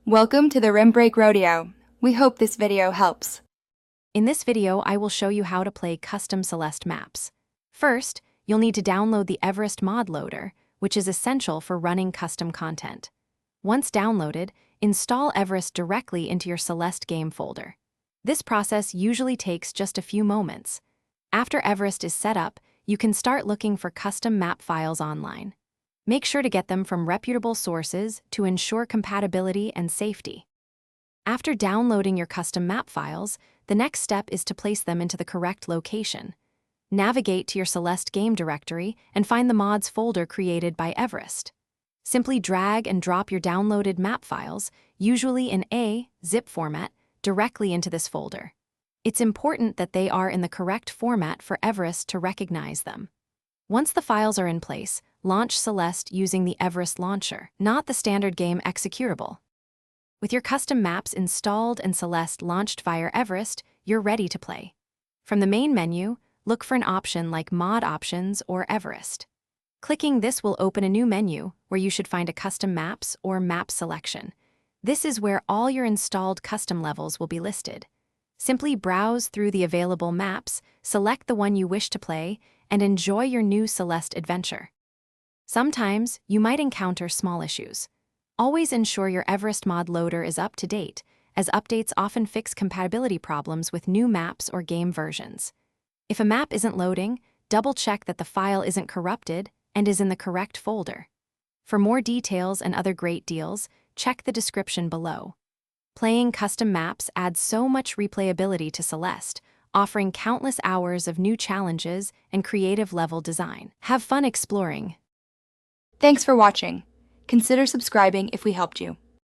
Welcome to the Rim Break Rodeo. We hope this video helps. In this video, I will show you how to play custom Celeste maps. First, you'll need to download the Everest mod loader, which is essential for running custom content. Once downloaded, install Everest directly into your Celeste game folder. This process usually takes just a few moments. After Everest is set up, you can start looking for custom map files online. Make sure to get them from reputable sources to ensure compatibility and safety. After downloading your custom map files, the next step is to place them into the correct location. Navigate to your Celeste game directory and find the mods folder created by Everest. Simply drag and drop your downloaded map files, usually in a zip format, directly into this folder. It's important that they are in the correct format for Everest to recognize them. Once the files are in place, launch Celeste using the Everest launcher, not the standard game executable. With your custom maps installed and Celeste launched via Everest, you're ready to play. From the main menu, look for an option like Mod Options or Everest. Clicking this will open a new menu where you should find a Custom Maps or Map selection. This is where all your installed custom levels will be listed. Simply browse through the available maps, select the one you wish to play, and enjoy your new Celeste adventure. Sometimes, you might encounter small issues. Always ensure your Everest mod loader is up to date, as updates often fix compatibility problems with new maps or game versions. If a map isn't loading, double-check that the file isn't corrupted and is in the correct folder. For more details and other great deals, check the description below. Playing custom maps adds so much replayability to Celeste, offering countless hours of new challenges and creative level design. Have fun exploring. Thanks for watching. Consider subscribing if we helped you.